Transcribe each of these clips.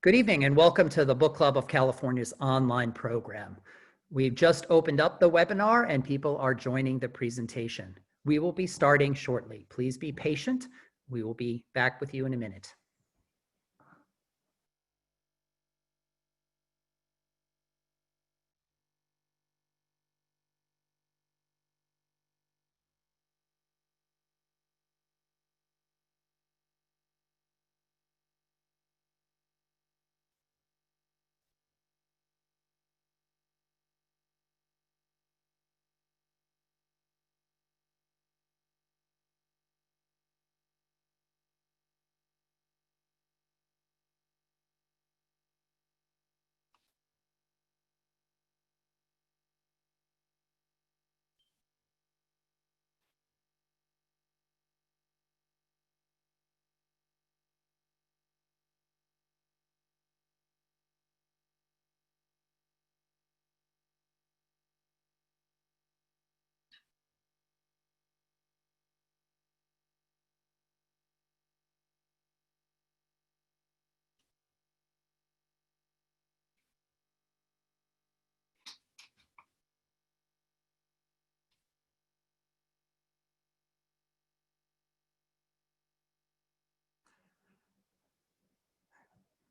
Good evening and welcome to the Book Club of California's online program. We've just opened up the webinar and people are joining the presentation. We will be starting shortly. Please be patient. We will be back with you in a minute.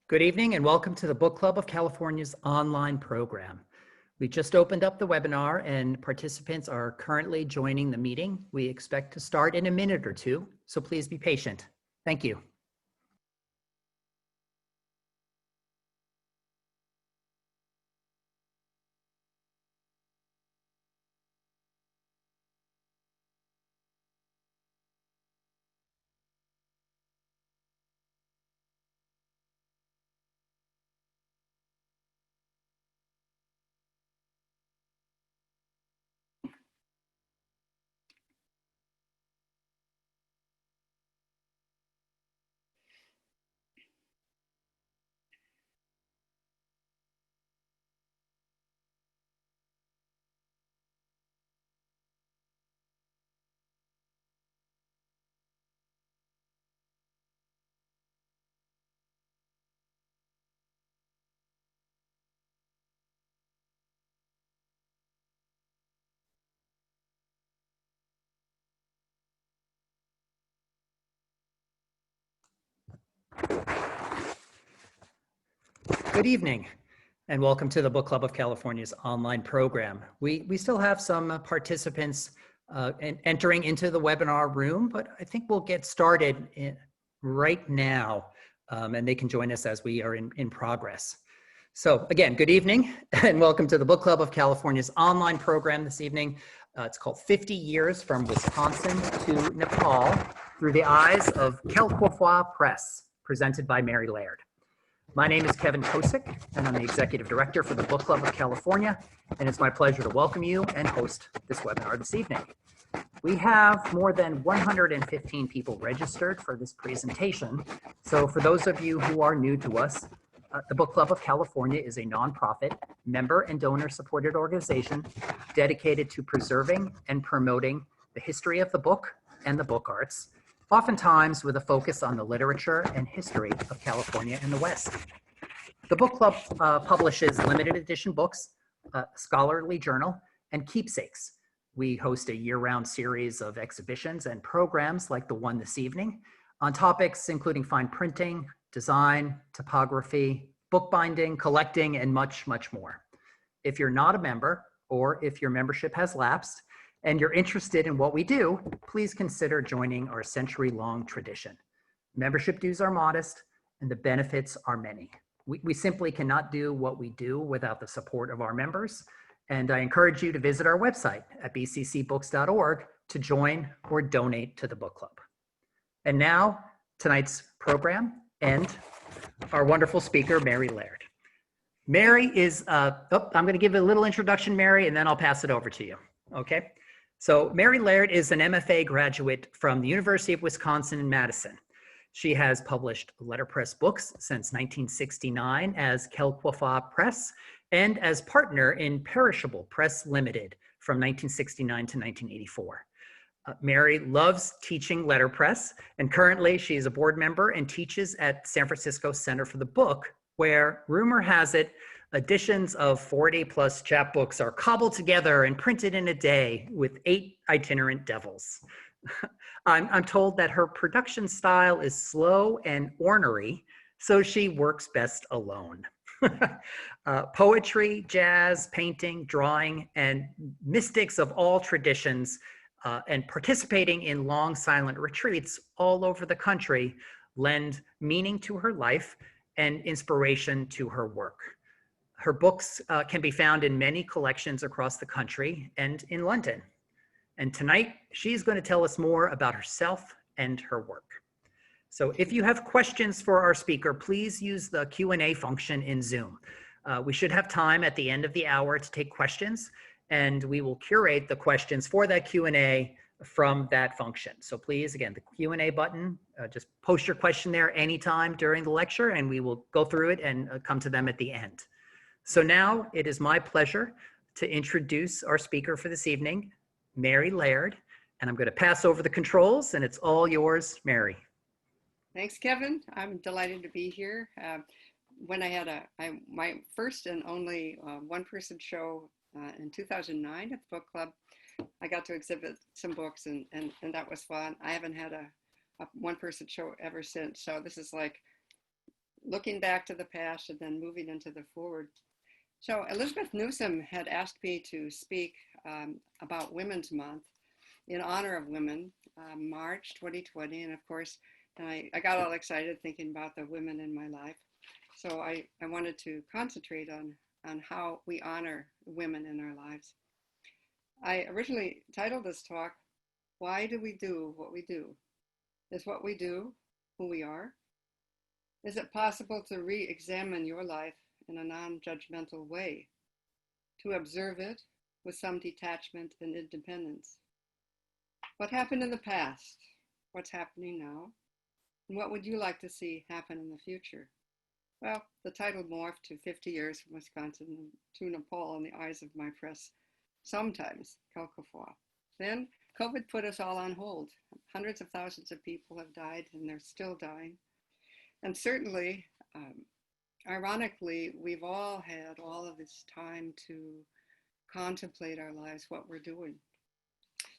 Good evening and welcome to the Book Club of California's online program. We just opened up the webinar and participants are currently joining the meeting. We expect to start in a minute or two, so please be patient. Thank you. Good evening and welcome to the Book Club of California's online program. We still have some participants entering into the webinar room, but I think we'll get started right now and they can join us as we are in progress. So again, good evening and welcome to the Book Club of California's online program this evening. It's called 50 Years from Wisconsin to Nepal Through the Eyes of Quelquefois Press, presented by Mary Laird. My name is Kevin Kosick, and I'm the Executive Director for the Book Club of California, and it's my pleasure to welcome you and host this webinar this evening. We have more than 115 people registered for this presentation, so for those of you who are new to us, the Book Club of California is a nonprofit, member and donor-supported organization dedicated to preserving and promoting the history of the book and the book arts, oftentimes with a focus on the literature and history of California and the West. The book club publishes limited edition books, a scholarly journal, and keepsakes. We host a year-round series of exhibitions and programs like the one this evening on topics including fine printing, design, typography, bookbinding, collecting, and much, much more. If you're not a member or if your membership has lapsed, and you're interested in what we do, please consider joining our century-long tradition. Membership dues are modest and the benefits are many. We simply cannot do what we do without the support of our members. And I encourage you to visit our website at bccbooks.org to join or donate to the book club. And now, tonight's program and our wonderful speaker, Mary Laird. Mary is, I'm gonna give a little introduction, Mary, and then I'll pass it over to you, okay? So Mary Laird is an MFA graduate from the University of Wisconsin in Madison. She has published letterpress books since 1969 as Quelquefois Press and as partner in Perishable Press Limited from 1969 to 1984. Mary loves teaching letterpress, and currently she is a board member and teaches at San Francisco Center for the Book where, rumor has it, editions of 40-plus chapbooks are cobbled together and printed in a day with 8 itinerant devils. I'm told that her production style is slow and ornery, so she works best alone. Poetry, jazz, painting, drawing, and mystics of all traditions, and participating in long silent retreats all over the country lend meaning to her life and inspiration to her work. Her books can be found in many collections across the country and in London. And tonight, she's going to tell us more about herself and her work. So if you have questions for our speaker, please use the Q&A function in Zoom. We should have time at the end of the hour to take questions, and we will curate the questions for that Q&A from that function. So please, again, the Q&A button, just post your question there anytime during the lecture, and we will go through it and come to them at the end. So now it is my pleasure to introduce our speaker for this evening, Mary Laird, and I'm going to pass over the controls, and it's all yours, Mary. Thanks, Kevin. I'm delighted to be here. When I had my first and only one-person show in 2009 at the book club, I got to exhibit some books, and that was fun. I haven't had a one-person show ever since, so this is like looking back to the past and then moving into the forward. So Elizabeth Newsom had asked me to speak about Women's Month in honor of women, March 2020, and of course, I got all excited thinking about the women in my life. So I wanted to concentrate on how we honor women in our lives. I originally titled this talk, Why Do We Do What We Do? Is what we do who we are? Is it possible to re-examine your life in a non-judgmental way, to observe it with some detachment and independence? What happened in the past? What's happening now? And what would you like to see happen in the future? Well, the title morphed to 50 years from Wisconsin to Nepal in the eyes of my press, sometimes Quelquefois. Then COVID put us all on hold. Hundreds of thousands of people have died, and they're still dying. And certainly, ironically, we've all had all of this time to contemplate our lives, what we're doing.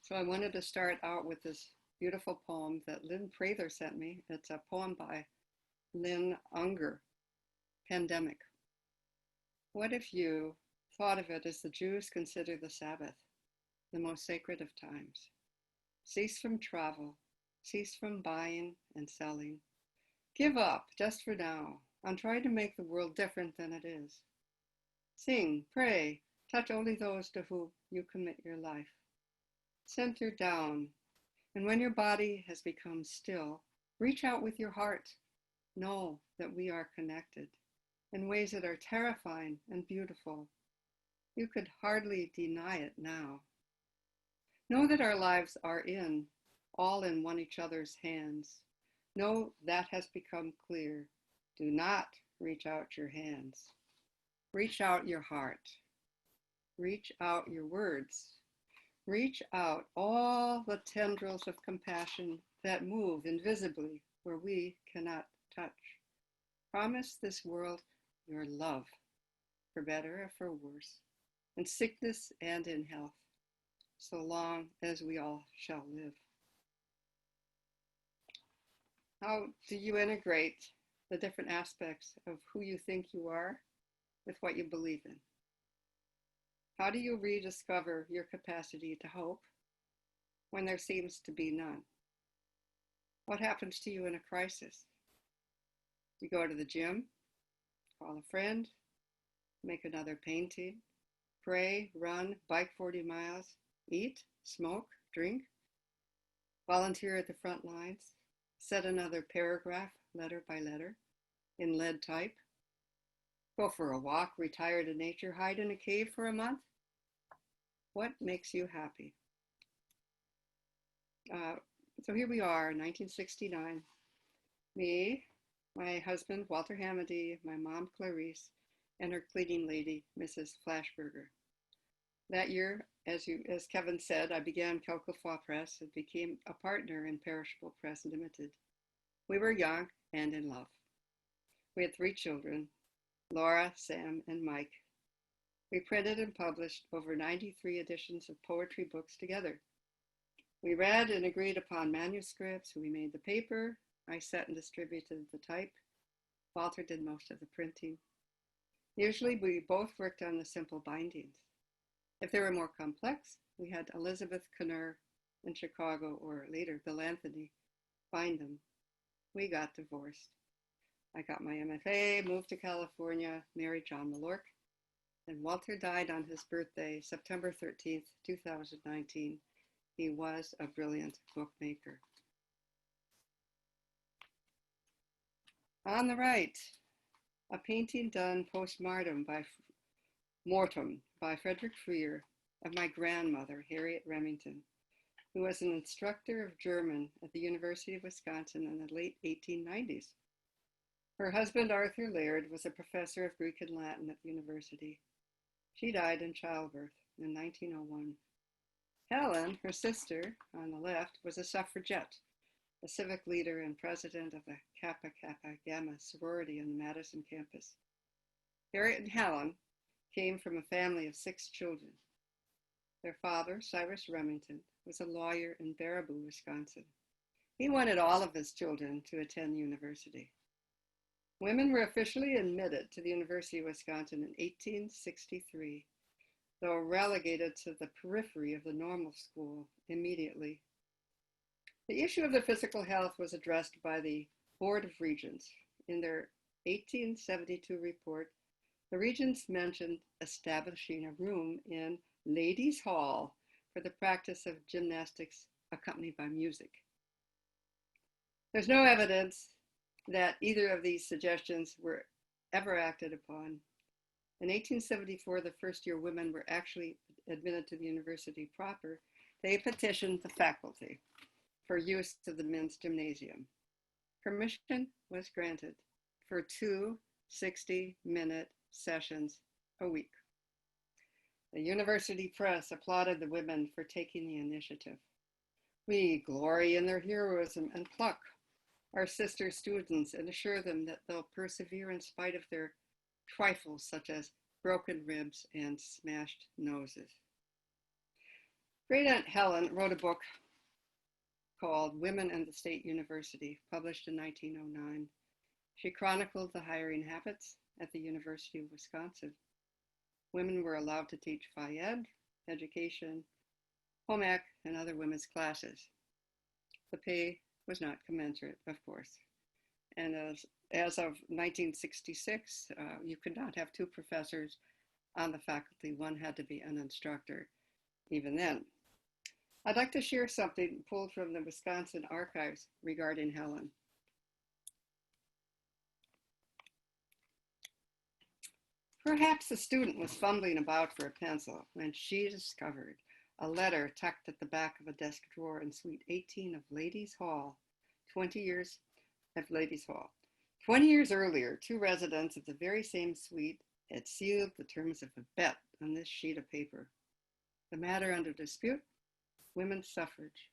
So I wanted to start out with this beautiful poem that Lynn Prather sent me. It's a poem by Lynn Unger, Pandemic. What if you thought of it as the Jews consider the Sabbath, the most sacred of times? Cease from travel, cease from buying and selling. Give up, just for now, on trying to make the world different than it is. Sing, pray, touch only those to whom you commit your life. Center down, and when your body has become still, reach out with your heart. Know that we are connected in ways that are terrifying and beautiful. You could hardly deny it now. Know that our lives are all in one each other's hands. Know that has become clear. Do not reach out your hands. Reach out your heart. Reach out your words. Reach out all the tendrils of compassion that move invisibly where we cannot touch. Promise this world your love, for better or for worse, in sickness and in health, so long as we all shall live. How do you integrate the different aspects of who you think you are with what you believe in? How do you rediscover your capacity to hope when there seems to be none? What happens to you in a crisis? You go to the gym, call a friend, make another painting, pray, run, bike 40 miles, eat, smoke, drink, volunteer at the front lines, set another paragraph, letter by letter, in lead type, go for a walk, retire to nature, hide in a cave for a month. What makes you happy? So here we are, 1969. Me, my husband, Walter Hamady, my mom, Clarice, and her cleaning lady, Mrs. Flashberger. That year, as Kevin said, I began Quelquefois Press and became a partner in Perishable Press Limited. We were young and in love. We had 3 children, Laura, Sam, and Mike. We printed and published over 93 editions of poetry books together. We read and agreed upon manuscripts. We made the paper. I set and distributed the type. Walter did most of the printing. Usually we both worked on the simple bindings. If they were more complex, we had Elizabeth Connor in Chicago, or later Bill Anthony, bind them. We got divorced. I got my MFA, moved to California, married John Malork, and Walter died on his birthday, September 13th, 2019. He was a brilliant bookmaker. On the right, a painting done post-mortem by Frederick Freer of my grandmother, Harriet Remington, who was an instructor of German at the University of Wisconsin in the late 1890s. Her husband, Arthur Laird, was a professor of Greek and Latin at the university. She died in childbirth in 1901. Helen, her sister, on the left, was a suffragette, a civic leader and president of the Kappa Kappa Gamma sorority on the Madison campus. Harriet and Helen came from a family of 6 children. Their father, Cyrus Remington, was a lawyer in Baraboo, Wisconsin. He wanted all of his children to attend university. Women were officially admitted to the University of Wisconsin in 1863, though relegated to the periphery of the normal school immediately. The issue of their physical health was addressed by the Board of Regents. In their 1872 report, the Regents mentioned establishing a room in Ladies' Hall for the practice of gymnastics accompanied by music. There's no evidence that either of these suggestions were ever acted upon. In 1874, the first-year women were actually admitted to the university proper. They petitioned the faculty for use of the men's gymnasium. Permission was granted for 2 60-minute sessions a week. The university press applauded the women for taking the initiative. We glory in their heroism and pluck, our sister students, and assure them that they'll persevere in spite of their trifles such as broken ribs and smashed noses. Great Aunt Helen wrote a book called Women and the State University, published in 1909. She chronicled the hiring habits at the University of Wisconsin. Women were allowed to teach Phi Ed, education, home ec, and other women's classes. The pay was not commensurate, of course. And as of 1966, you could not have 2 professors on the faculty. One had to be an instructor even then. I'd like to share something pulled from the Wisconsin archives regarding Helen. Perhaps a student was fumbling about for a pencil when she discovered a letter tucked at the back of a desk drawer in Suite 18 of Ladies' Hall, 20 years earlier, 2 residents of the very same suite had sealed the terms of a bet on this sheet of paper. The matter under dispute: women's suffrage.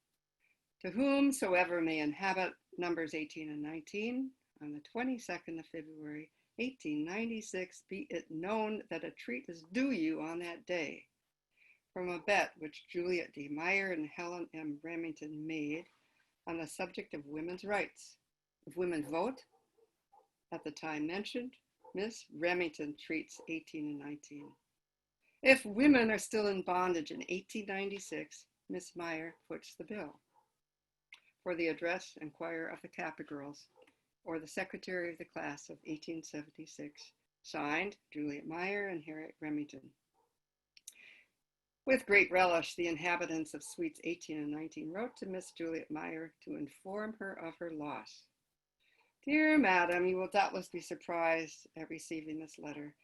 To whomsoever may inhabit numbers 18 and 19, on the 22nd of February, 1896, be it known that a treat is due you on that day, from a bet which Juliet D. Meyer and Helen M. Remington made on the subject of women's rights. If women vote, at the time mentioned, Miss Remington treats 18 and 19. If women are still in bondage in 1896, Miss Meyer foots the bill. For the address, inquire of the Kappa girls, or the secretary of the class of 1876, signed Juliet Meyer and Harriet Remington. With great relish, the inhabitants of suites 18 and 19 wrote to Miss Juliet Meyer to inform her of her loss. Dear Madam, you will doubtless be surprised at receiving this letter,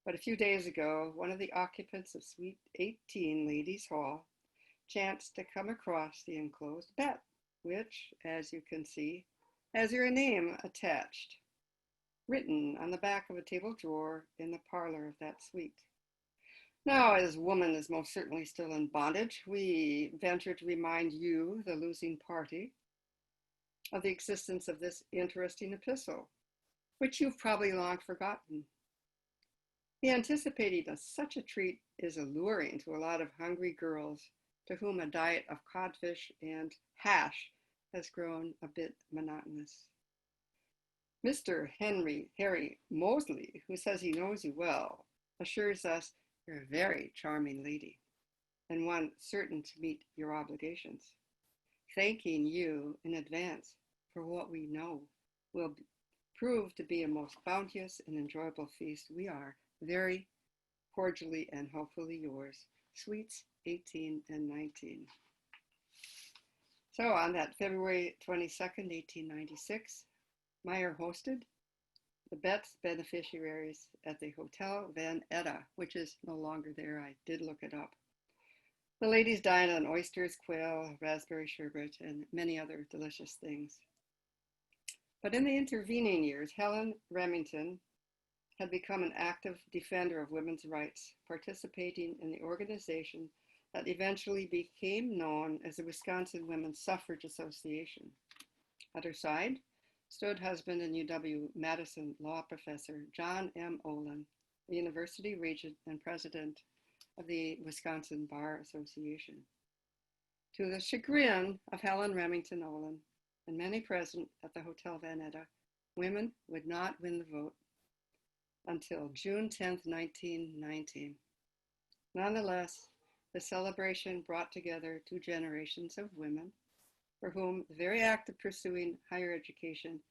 but a few days ago, one of the occupants of Suite 18, Ladies' Hall, chanced to come across the enclosed bet, which, as you can see, has your name attached, written on the back of a table drawer in the parlor of that suite. Now, as woman is most certainly still in bondage, we venture to remind you, the losing party, of the existence of this interesting epistle, which you've probably long forgotten. He anticipated that such a treat is alluring to a lot of hungry girls to whom a diet of codfish and hash has grown a bit monotonous. Mr. Harry Mosley, who says he knows you well, assures us you're a very charming lady and one certain to meet your obligations. Thanking you in advance for what we know will prove to be a most bounteous and enjoyable feast. We are very cordially and hopefully yours, Sweets 18 and 19. So on that February 22nd, 1896, Meyer hosted the Betts beneficiaries at the Hotel Van Etta, which is no longer there. I did look it up. The ladies dined on oysters, quail, raspberry sherbet, and many other delicious things. But in the intervening years, Helen Remington had become an active defender of women's rights, participating in the organization that eventually became known as the Wisconsin Women's Suffrage Association. At her side stood husband and UW-Madison law professor John M. Olin, the university regent and president of the Wisconsin Bar Association. To the chagrin of Helen Remington Olin and many present at the Hotel Van Etta, women would not win the vote until June 10, 1919. Nonetheless, the celebration brought together two generations of women for whom the very act of pursuing higher education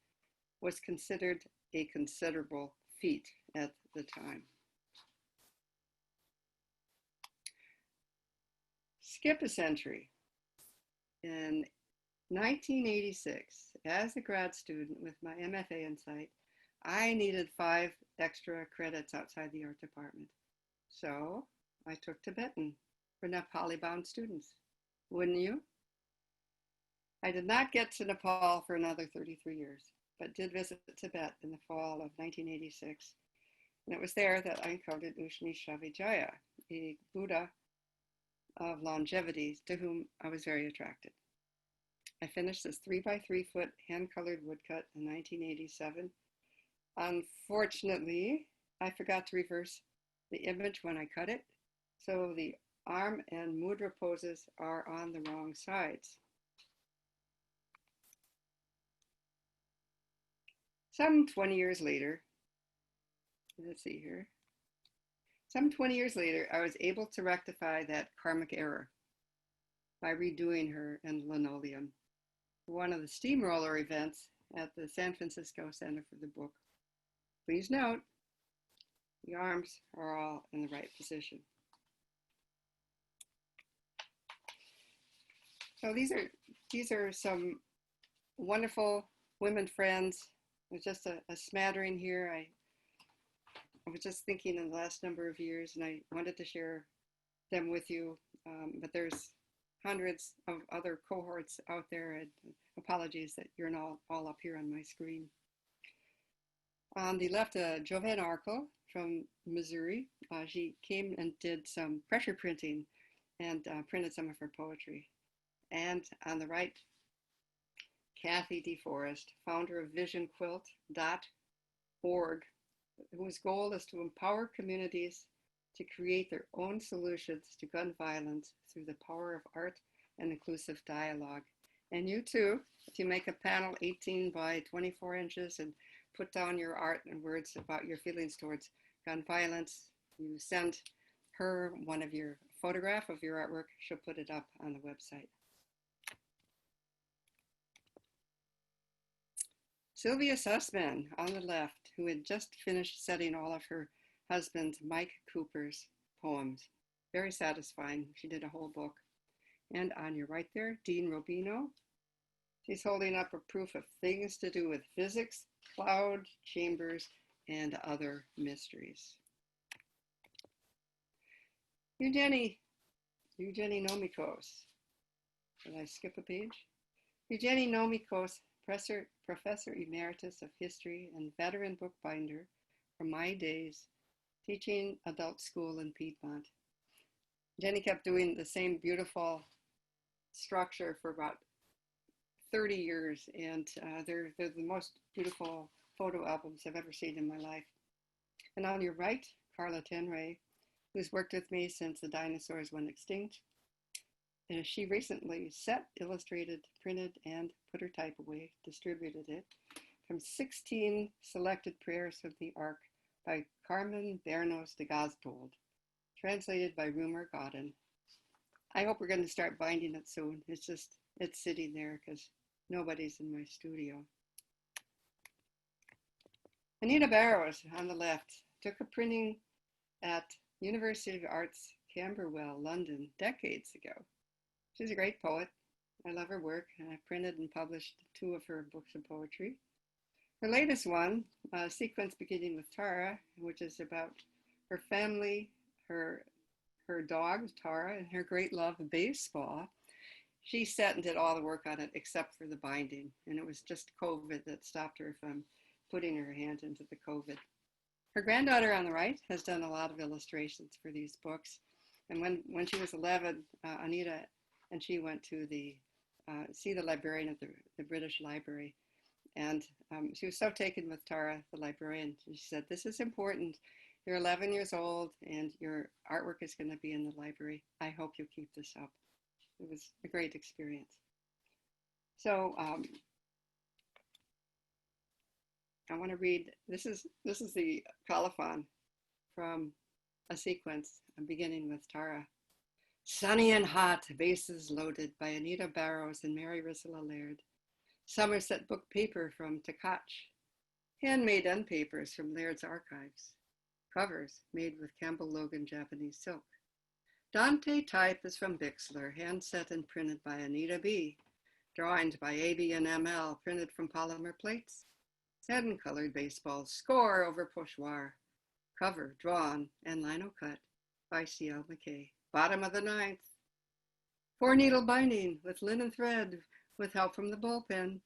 was considered a considerable feat at the time. Skip a century. In 1986, as a grad student with my MFA in Psych, I needed 5 extra credits outside the art department. So I took Tibetan for Nepali-bound students. Wouldn't you? I did not get to Nepal for another 33 years, but did visit Tibet in the fall of 1986. And it was there that I encountered Ushni Shavijaya, a Buddha of longevity to whom I was very attracted. I finished this 3x3 foot hand-colored woodcut in 1987. Unfortunately, I forgot to reverse the image when I cut it, so the arm and mudra poses are on the wrong sides. Some 20 years later, let's see here. Some 20 years later, I was able to rectify that karmic error by redoing her in linoleum for one of the steamroller events at the San Francisco Center for the Book. Please note, the arms are all in the right position. So these are some wonderful women friends. There's just a smattering here. I was just thinking in the last number of years, and I wanted to share them with you, but there's hundreds of other cohorts out there, and apologies that you're not all up here on my screen. On the left, Jovan Arkel from Missouri. She came and did some pressure printing and printed some of her poetry. And on the right, Kathy DeForest, founder of visionquilt.org, whose goal is to empower communities to create their own solutions to gun violence through the power of art and inclusive dialogue. And you too, if you make a panel 18 by 24 inches and put down your art and words about your feelings towards gun violence, you send her one of your photograph of your artwork, she'll put it up on the website. Sylvia Sussman on the left, who had just finished setting all of her husband Mike Cooper's poems. Very satisfying. She did a whole book. And on your right there, Dean Robino. She's holding up a proof of things to do with physics, cloud chambers, and other mysteries. Eugenie Nomikos. Did I skip a page? Eugenie Nomikos, Professor Emeritus of History and veteran bookbinder from my days teaching adult school in Piedmont. Jenny kept doing the same beautiful structure for about 30 years, and they're the most beautiful photo albums I've ever seen in my life. And on your right, Carla Tenray, who's worked with me since the dinosaurs went extinct. And she recently set, illustrated, printed, and put her type away, distributed it, from 16 selected prayers of the Ark by Carmen Bernos de Gazdold, translated by Rumer Godden. I hope we're going to start binding it soon. It's sitting there because nobody's in my studio. Anita Barrows on the left took a printing at University of Arts, Camberwell, London, decades ago. She's a great poet. I love her work, and I've printed and published 2 of her books of poetry. Her latest one, a sequence beginning with Tara, which is about her family, her dog, Tara, and her great love of baseball. She sat and did all the work on it except for the binding, and it was just COVID that stopped her from putting her hand into the COVID. Her granddaughter on the right has done a lot of illustrations for these books, and when she was 11, Anita and she went to see the librarian at the British Library. And she was so taken with Tara, the librarian. She said, "This is important. You're 11 years old and your artwork is going to be in the library. I hope you keep this up." It was a great experience. So I want to read, this is the colophon from a sequence beginning with Tara. Sunny and hot, vases loaded by Anita Barrows and Mary Risala Laird. Somerset book paper from Takach. Handmade end papers from Laird's archives. Covers made with Campbell Logan Japanese silk. Dante type is from Bixler, hand set and printed by Anita B. Drawings by AB and ML, printed from polymer plates. Satin colored baseballs, score over pochoir. Cover drawn and lino cut by C.L. McKay. Bottom of the 9th. 4-needle binding with linen thread with help from the bullpen.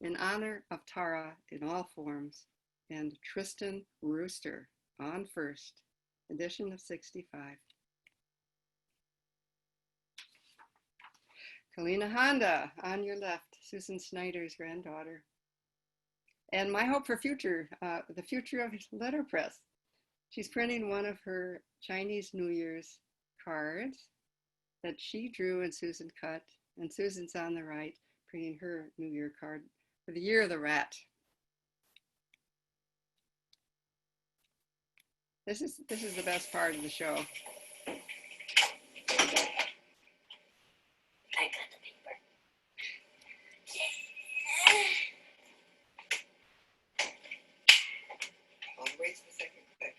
In honor of Tara in all forms and Tristan Rooster on first, edition of 65. Kalina Honda on your left, Susan Snyder's granddaughter. And my hope for the future of letterpress. She's printing one of her Chinese New Year's cards that she drew and Susan cut. And Susan's on the right, printing her New Year card for the Year of the Rat. This is the best part of the show. I got the paper. I'll wait a second. Quick.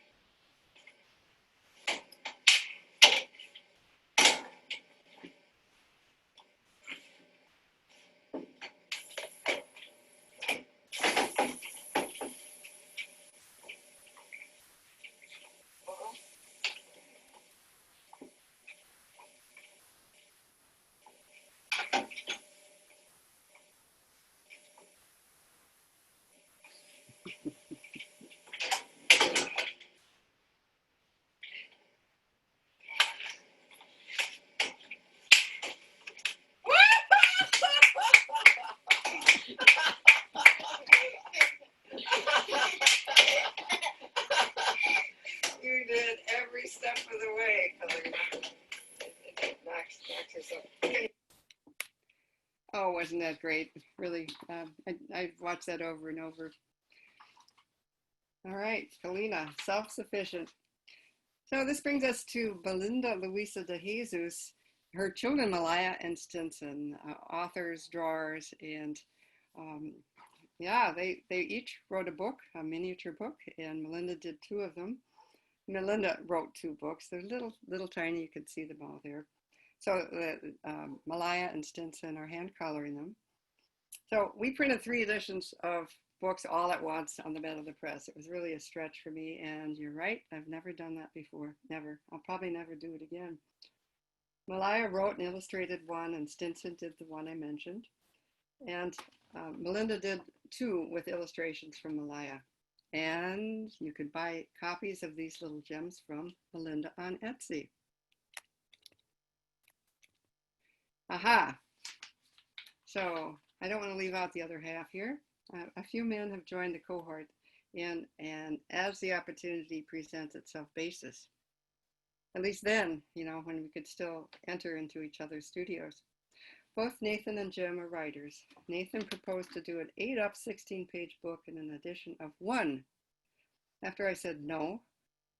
You did every step of the way, Kalina. Knocked yourself. Oh, wasn't that great? Really, I watched that over and over. All right, Kalina, self-sufficient. So this brings us to Belinda Luisa de Jesus, her children, Malaya and Stinson, authors, drawers, and yeah, they each wrote a book, a miniature book, and Melinda did 2 of them. Melinda wrote 2 books. They're little tiny, you can see them all there. So Malaya and Stinson are hand coloring them. So we printed 3 editions of books all at once on the bed of the press. It was really a stretch for me, and you're right, I've never done that before, never. I'll probably never do it again. Malaya wrote and illustrated one, and Stinson did the one I mentioned. And Melinda did 2 with illustrations from Malaya. And you could buy copies of these little gems from Melinda on Etsy. Aha! So I don't want to leave out the other half here. A few men have joined the cohort and as the opportunity presents itself basis. At least then, when we could still enter into each other's studios. Both Nathan and Jim are writers. Nathan proposed to do an 8-up, 16-page book in an edition of 1. After I said no,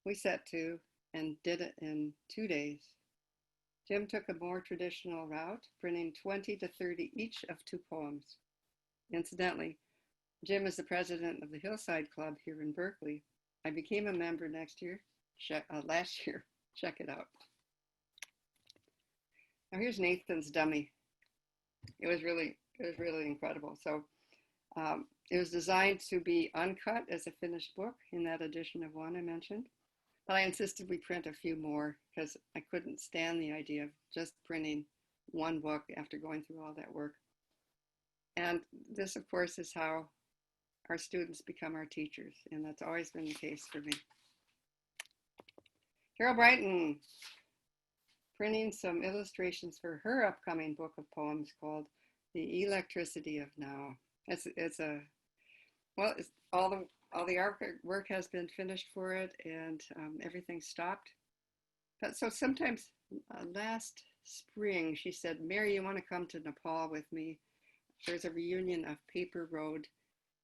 we set to and did it in 2 days. Jim took a more traditional route, printing 20 to 30 each of 2 poems. Incidentally, Jim is the president of the Hillside Club here in Berkeley. I became a member last year. Check it out. Now here's Nathan's dummy. It was really incredible. So it was designed to be uncut as a finished book in that edition of 1 I mentioned. But I insisted we print a few more because I couldn't stand the idea of just printing 1 book after going through all that work. And this, of course, is how our students become our teachers. And that's always been the case for me. Carol Brighton, printing some illustrations for her upcoming book of poems called The Electricity of Now. All the artwork has been finished for it, and everything stopped. But so sometimes last spring, she said, "Mary, you want to come to Nepal with me? There's a reunion of Paper Road."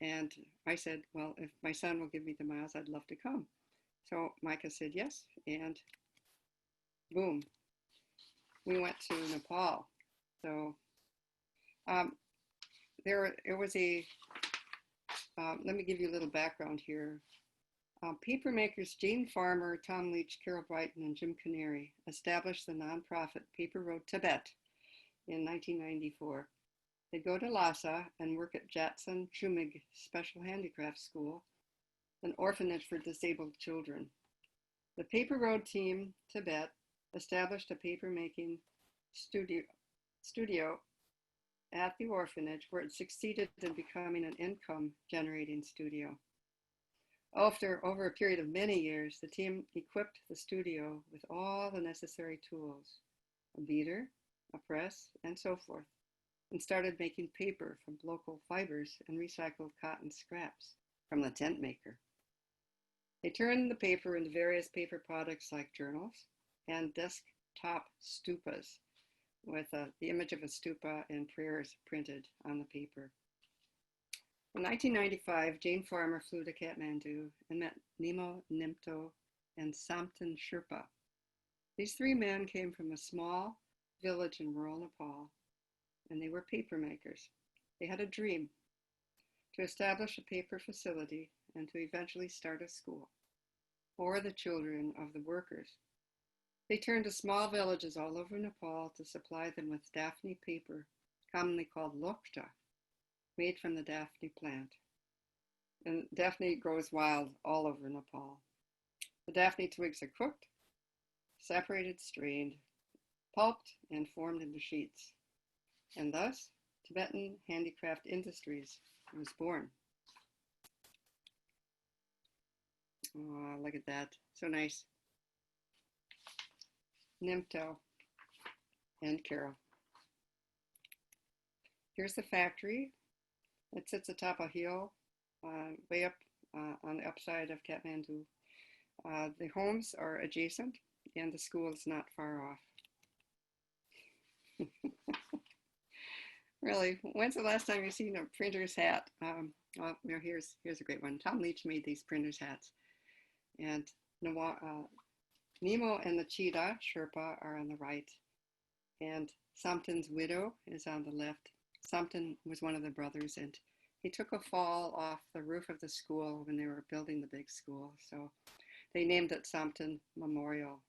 And I said, well, if my son will give me the miles, I'd love to come. So Micah said yes, and boom, we went to Nepal. So let me give you a little background here. Paper makers Jane Farmer, Tom Leach, Carol Brighton, and Jim Canary established the nonprofit Paper Road Tibet in 1994. They go to Lhasa and work at Jatson Chumig Special Handicraft School, an orphanage for disabled children. The Paper Road team, Tibet, established a paper-making studio at the orphanage where it succeeded in becoming an income-generating studio. After over a period of many years, the team equipped the studio with all the necessary tools, a beater, a press, and so forth, and started making paper from local fibers and recycled cotton scraps from the tent maker. They turned the paper into various paper products like journals and desktop stupas with the image of a stupa and prayers printed on the paper. In 1995, Jane Farmer flew to Katmandu and met Nemo, Nimto, and Samten Sherpa. These 3 men came from a small village in rural Nepal, and they were paper makers. They had a dream to establish a paper facility and to eventually start a school for the children of the workers. They turned to small villages all over Nepal to supply them with Daphne paper, commonly called lokta, made from the Daphne plant. And Daphne grows wild all over Nepal. The Daphne twigs are cooked, separated, strained, pulped, and formed into sheets. And thus, Tibetan Handicraft Industries was born. Oh, look at that. So nice. Nimto and Carol. Here's the factory. It sits atop a hill, way up on the upside of Katmandu. The homes are adjacent, and the school is not far off. Really, when's the last time you've seen a printer's hat? Well, here's a great one. Tom Leach made these printer's hats. And Nemo and the cheetah, Sherpa, are on the right. And Samten's widow is on the left. Samten was one of the brothers, and he took a fall off the roof of the school when they were building the big school. So they named it Samten Memorial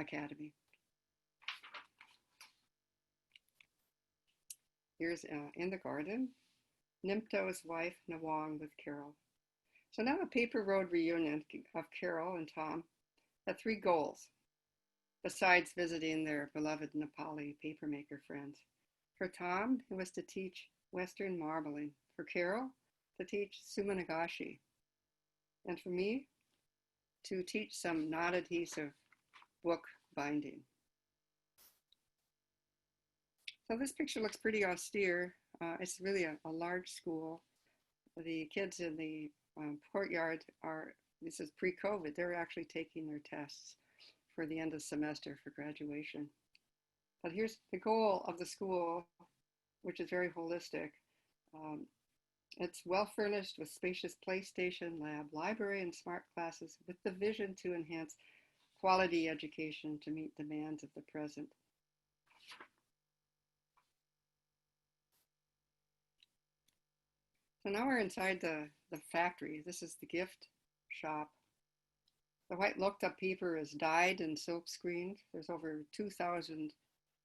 Academy. Here's in the garden, Nimto's wife, Nawang, with Carol. So now the Paper Road reunion of Carol and Tom had 3 goals, besides visiting their beloved Nepali papermaker friends. For Tom, it was to teach Western marbling. For Carol, to teach sumanagashi. And for me, to teach some non-adhesive book binding. So this picture looks pretty austere. It's really a large school. The kids in the courtyard this is pre-COVID, they're actually taking their tests for the end of semester for graduation. But here's the goal of the school, which is very holistic. It's well furnished with spacious PlayStation, lab, library, and smart classes with the vision to enhance quality education to meet demands of the present. So now we're inside the factory. This is the gift shop. The white looked up paper is dyed and silk screened. There's over 2,000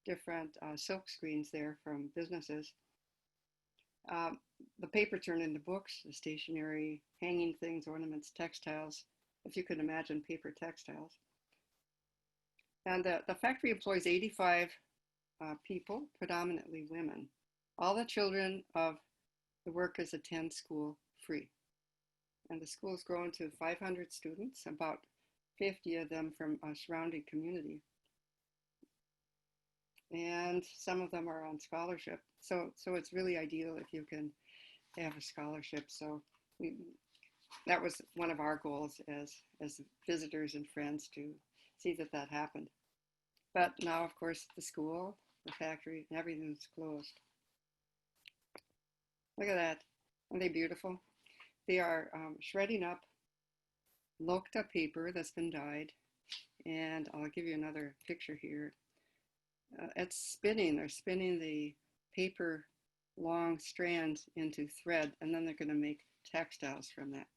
different silk screens there from businesses. The paper turned into books, the stationery, hanging things, ornaments, textiles, if you could imagine paper textiles. And the factory employs 85 people, predominantly women. All the children of the workers attend school free. And the school's grown to 500 students, about 50 of them from a surrounding community. And some of them are on scholarship. So it's really ideal if you can have a scholarship. So that was one of our goals as visitors and friends to see that happened. But now, of course, the school, the factory, and everything's closed. Look at that. Aren't they beautiful? They are shredding up looked up paper that's been dyed. And I'll give you another picture here. It's spinning. They're spinning the paper long strands into thread, and then they're going to make textiles from that.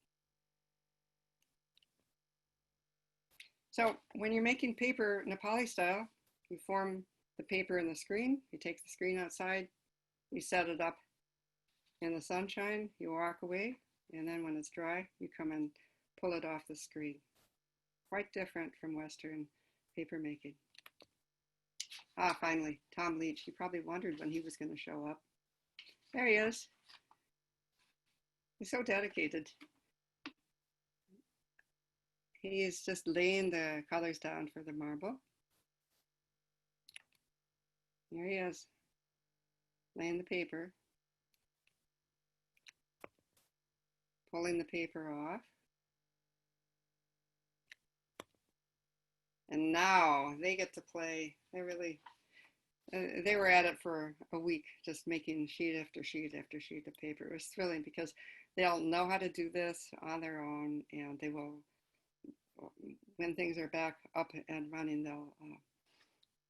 So when you're making paper Nepali style, you form the paper in the screen, you take the screen outside, you set it up in the sunshine, you walk away, and then when it's dry, you come and pull it off the screen. Quite different from Western paper making. Ah, finally, Tom Leach. You probably wondered when he was going to show up. There he is. He's so dedicated. He's just laying the colors down for the marble. There he is, laying the paper, pulling the paper off. And now they get to play. They were at it for a week, just making sheet after sheet after sheet of paper. It was thrilling because they'll know how to do this on their own, and they will, when things are back up and running, they'll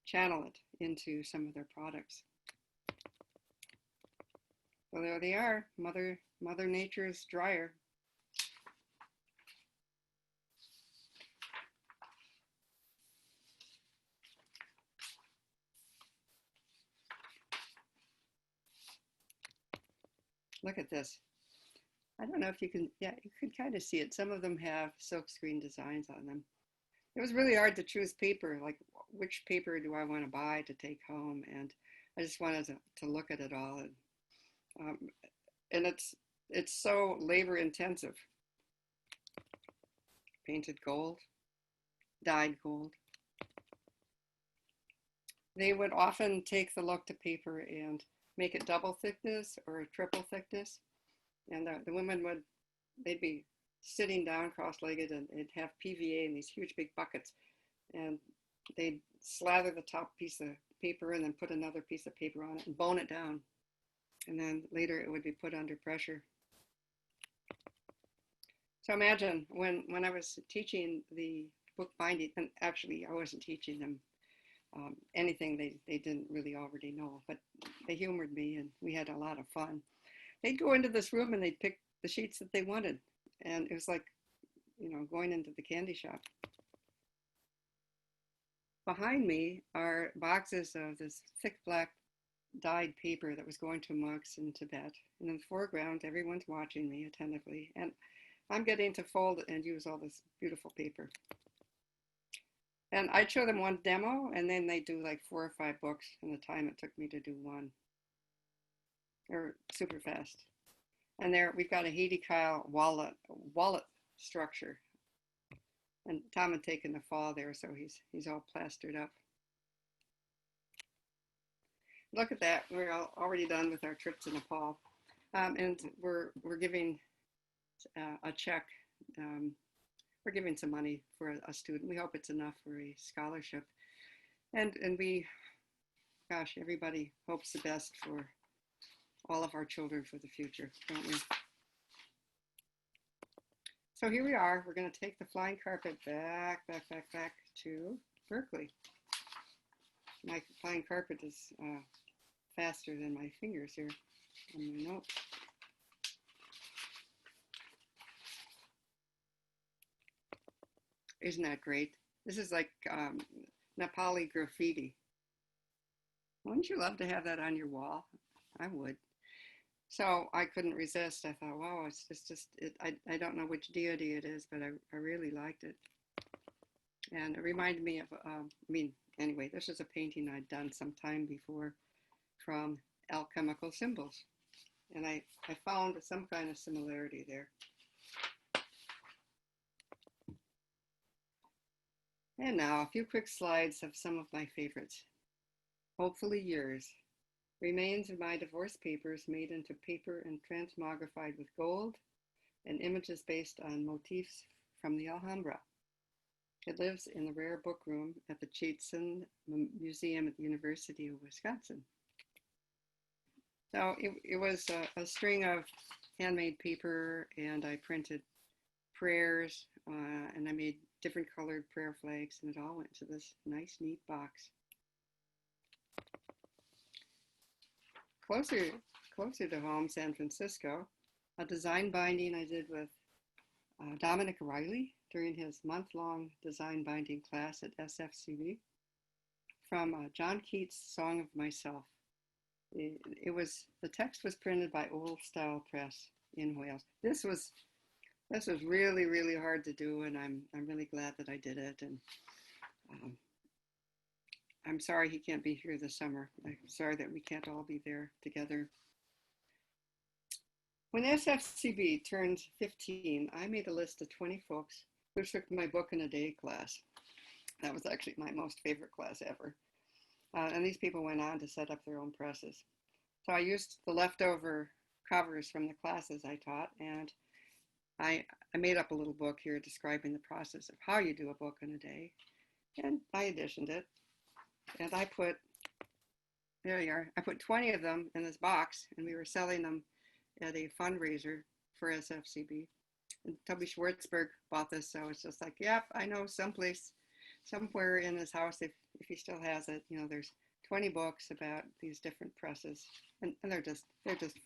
channel it into some of their products. So there they are, Mother Nature's dryer. Look at this. I don't know if you can, yeah, you can kind of see it. Some of them have silkscreen designs on them. It was really hard to choose paper, like which paper do I want to buy to take home? And I just wanted to look at it all. And it's so labor intensive. Painted gold, dyed gold. They would often take the look to paper and make it double thickness or triple thickness. And the women they'd be sitting down cross-legged, and they'd have PVA in these huge big buckets. And they'd slather the top piece of paper and then put another piece of paper on it and bone it down. And then later it would be put under pressure. So imagine when I was teaching the book binding, and actually I wasn't teaching them anything they didn't really already know, but they humored me and we had a lot of fun. They'd go into this room and they'd pick the sheets that they wanted. And it was like, you know, going into the candy shop. Behind me are boxes of this thick black dyed paper that was going to monks in Tibet. And in the foreground, everyone's watching me attentively. And I'm getting to fold and use all this beautiful paper. And I'd show them one demo, and then they'd do like 4 or 5 books in the time it took me to do one. They're super fast. And there we've got a Haiti Kyle wallet structure. And Tom had taken the fall there, so he's all plastered up. Look at that. We're already done with our trip to Nepal. And we're giving a check. We're giving some money for a student. We hope it's enough for a scholarship. And we, gosh, everybody hopes the best for all of our children for the future, don't we? So here we are. We're going to take the flying carpet back to Berkeley. My flying carpet is faster than my fingers here on my notes. Isn't that great? This is like Nepali graffiti. Wouldn't you love to have that on your wall? I would. So I couldn't resist. I thought, wow, it's just I don't know which deity it is, but I really liked it. And it reminded me of, anyway, this is a painting I'd done some time before from alchemical symbols. And I found some kind of similarity there. And now a few quick slides of some of my favorites. Hopefully yours. Remains of my divorce papers made into paper and transmogrified with gold, and images based on motifs from the Alhambra. It lives in the rare book room at the Chichen Museum at the University of Wisconsin. So it was a string of handmade paper, and I printed prayers, and I made different colored prayer flags, and it all went to this nice, neat box. Closer to home, San Francisco, a design binding I did with Dominic Riley during his month-long design binding class at SFCB from John Keats' Song of Myself. The text was printed by Old Style Press in Wales. This was really, really hard to do, and I'm really glad that I did it. And I'm sorry he can't be here this summer. I'm sorry that we can't all be there together. When SFCB turned 15, I made a list of 20 folks who took my book in a day class. That was actually my most favorite class ever. And these people went on to set up their own presses. So I used the leftover covers from the classes I taught, and I made up a little book here describing the process of how you do a book in a day, and I editioned it. And I put 20 of them in this box, and we were selling them at a fundraiser for SFCB. And Toby Schwartzberg bought this, so it's just like, yep, I know someplace, somewhere in his house, if he still has it, there's 20 books about these different presses, and they're just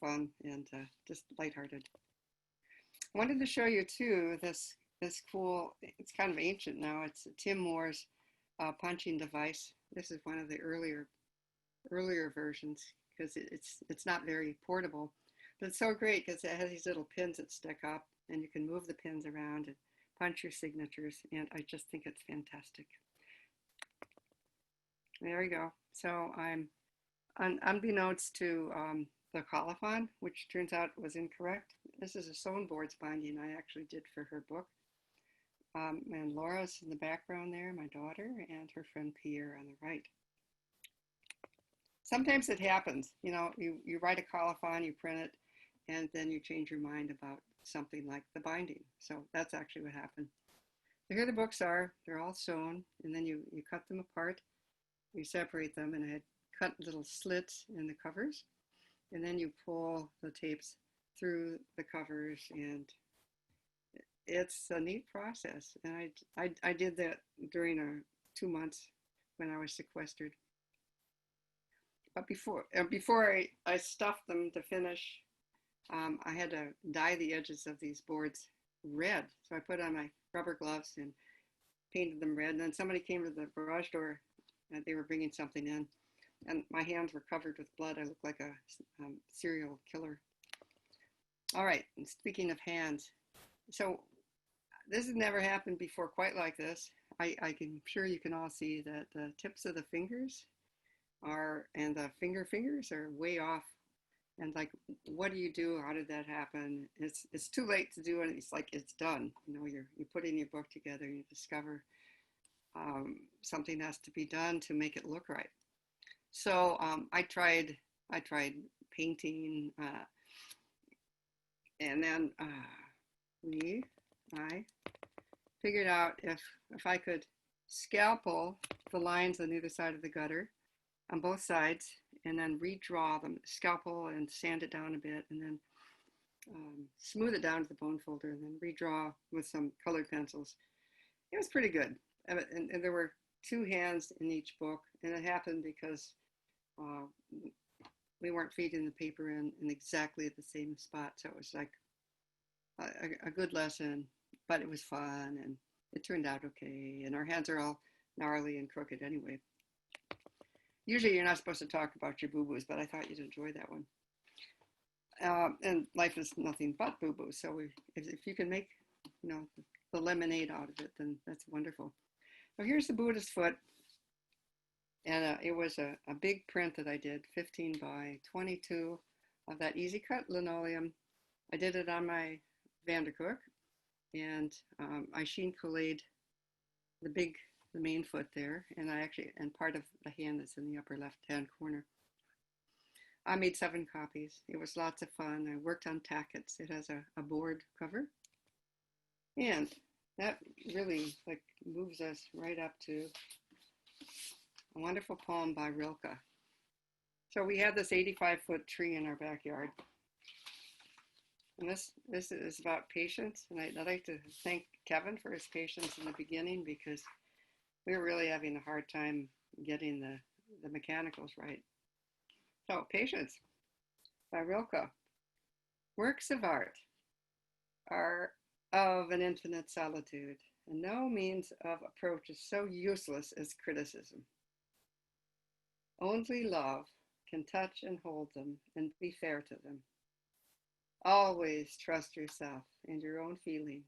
fun and just lighthearted. I wanted to show you too this cool, it's kind of ancient now, it's Tim Moore's punching device. This is one of the earlier versions because it's not very portable, but it's so great because it has these little pins that stick up, and you can move the pins around and punch your signatures, and I just think it's fantastic. There we go. So I'm unbeknownst to the colophon, which turns out was incorrect. This is a sewn boards binding I actually did for her book. And Laura's in the background there, my daughter, and her friend Pierre on the right. Sometimes it happens, you write a colophon, you print it, and then you change your mind about something like the binding. So that's actually what happened. So here the books are, they're all sewn, and then you cut them apart, you separate them, and I had cut little slits in the covers, and then you pull the tapes through the covers, and it's a neat process. And I did that during 2 months when I was sequestered. But before I stuffed them to finish, I had to dye the edges of these boards red. So I put on my rubber gloves and painted them red. And then somebody came to the garage door, and they were bringing something in, and my hands were covered with blood. I looked like a serial killer. All right, and speaking of hands, so this has never happened before quite like this. I'm sure you can all see that the tips of the fingers and the fingers are way off. And like, what do you do? How did that happen? It's too late to do it. It's like, it's done. You're putting your book together, and you discover something has to be done to make it look right. So I tried painting, and then I figured out if I could scalpel the lines on either side of the gutter on both sides and then redraw them, scalpel and sand it down a bit, and then smooth it down to the bone folder and then redraw with some colored pencils. It was pretty good. And there were two hands in each book, and it happened because we weren't feeding the paper in exactly at the same spot. So it was like a good lesson, but it was fun and it turned out okay. And our hands are all gnarly and crooked anyway. Usually you're not supposed to talk about your boo-boos, but I thought you'd enjoy that one. And life is nothing but boo-boos. So if you can make, the lemonade out of it, then that's wonderful. So here's the Buddha's foot. And it was a big print that I did, 15 by 22 of that easy cut linoleum. I did it on my Vandercook, and I sheen collated the main foot there, and and part of the hand that's in the upper left-hand corner. I made 7 copies. It was lots of fun. I worked on tackets. It has a board cover, and that really moves us right up to a wonderful poem by Rilke. So we have this 85-foot tree in our backyard. And this is about patience. And I'd like to thank Kevin for his patience in the beginning, because we were really having a hard time getting the mechanicals right. So, Patience by Rilke. Works of art are of an infinite solitude, and no means of approach is so useless as criticism. Only love can touch and hold them and be fair to them. Always trust yourself and your own feeling,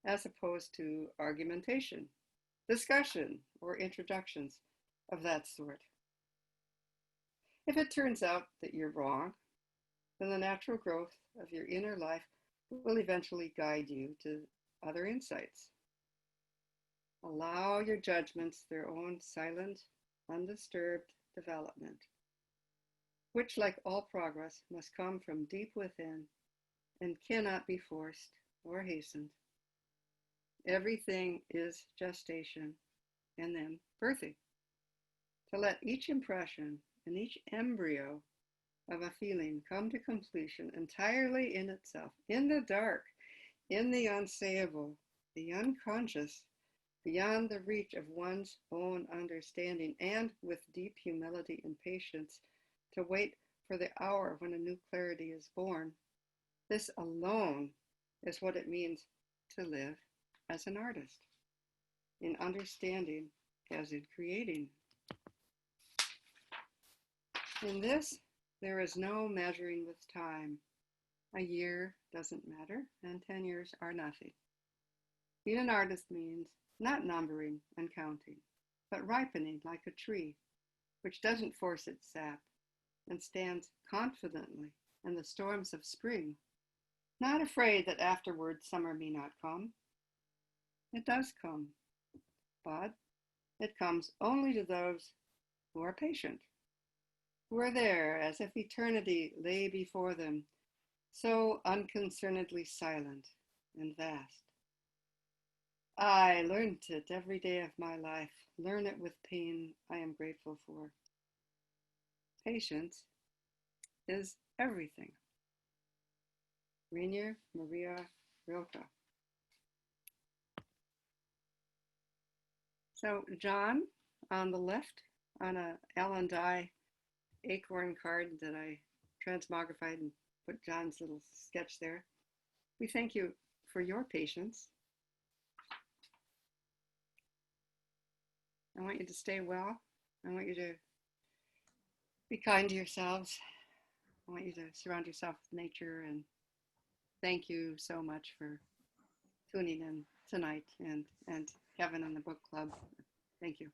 as opposed to argumentation, discussion, or introductions of that sort. If it turns out that you're wrong, then the natural growth of your inner life will eventually guide you to other insights. Allow your judgments their own silent, undisturbed development, which, like all progress, must come from deep within and cannot be forced or hastened. Everything is gestation and then birthing. To let each impression and each embryo of a feeling come to completion entirely in itself, in the dark, in the unsayable, the unconscious, beyond the reach of one's own understanding, and with deep humility and patience to wait for the hour when a new clarity is born. This alone is what it means to live as an artist, in understanding as in creating. In this, there is no measuring with time. A year doesn't matter, and 10 years are nothing. Being an artist means not numbering and counting, but ripening like a tree, which doesn't force its sap and stands confidently in the storms of spring, not afraid that afterward summer may not come. It does come, but it comes only to those who are patient, who are there as if eternity lay before them, so unconcernedly silent and vast. I learned it every day of my life, learn it with pain I am grateful for. Patience is everything. Rainier Maria Rilke. So John, on the left, on a Ellen Dye acorn card that I transmogrified and put John's little sketch there. We thank you for your patience. I want you to stay well. I want you to be kind to yourselves. I want you to surround yourself with nature, and thank you so much for tuning in tonight, and Kevin and the book club. Thank you.